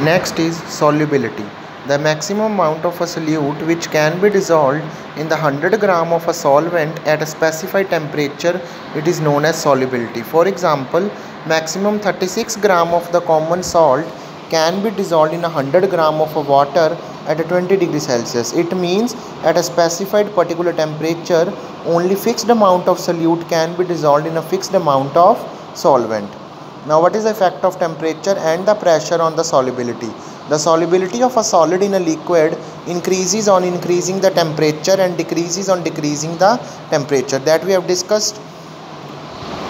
Next is solubility. The maximum amount of a solute which can be dissolved in the 100 gram of a solvent at a specified temperature, it is known as solubility. For example, maximum 36 gram of the common salt can be dissolved in a 100 gram of a water at a 20 degrees Celsius. It means at a specified particular temperature, only fixed amount of solute can be dissolved in a fixed amount of solvent. Now, what is the effect of temperature and the pressure on the solubility? The solubility of a solid in a liquid increases on increasing the temperature and decreases on decreasing the temperature. That we have discussed,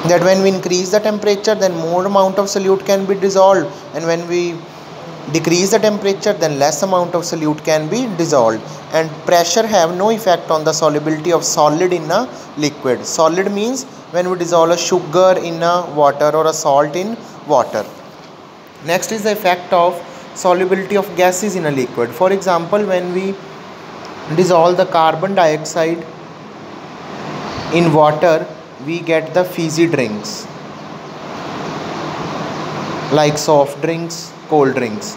that when we increase the temperature, then more amount of solute can be dissolved, and when we decrease the temperature, then less amount of solute can be dissolved. And pressure have no effect on the solubility of solid in a liquid. Solid means when we dissolve a sugar in a water or a salt in water. Next is the effect of solubility of gases in a liquid. For example, when we dissolve the carbon dioxide in water, we get the fizzy drinks like soft drinks, cold drinks.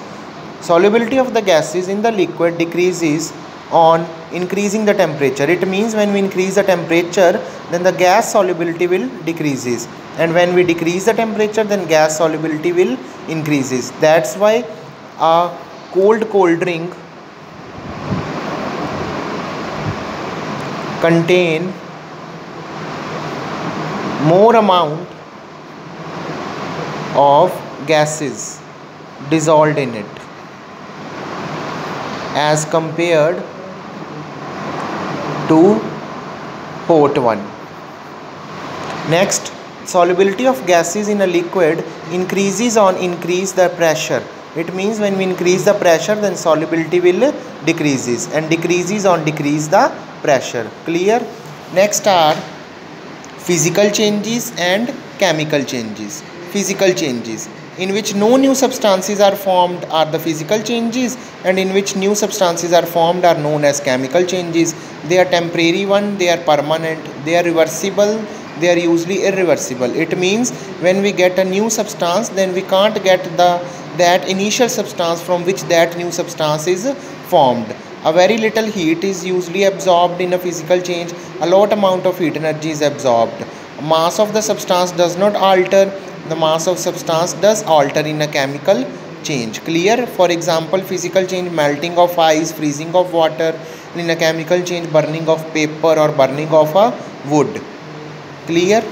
Solubility of the gases in the liquid decreases on increasing the temperature. It means when we increase the temperature, then the gas solubility will decreases, and when we decrease the temperature, then gas solubility will increases. That's why a cold drink contain more amount of gases dissolved in it as compared to hot one. Next, solubility of gases in a liquid increases on increase the pressure. It means when we increase the pressure, then solubility will decreases, and decreases on decrease the pressure. Clear? Next are physical changes and chemical changes. Physical changes in which no new substances are formed are the physical changes, and in which new substances are formed are known as chemical changes. They are temporary one, they are permanent, they are reversible, they are usually irreversible. It means when we get a new substance, then we can't get that initial substance from which that new substance is formed. A very little heat is usually absorbed in a physical change. A lot amount of heat energy is absorbed. Mass of the substance does not alter. The mass of substance does alter in a chemical change. Clear? For example, physical change, melting of ice, freezing of water. In a chemical change, burning of paper or burning of a wood. Clear?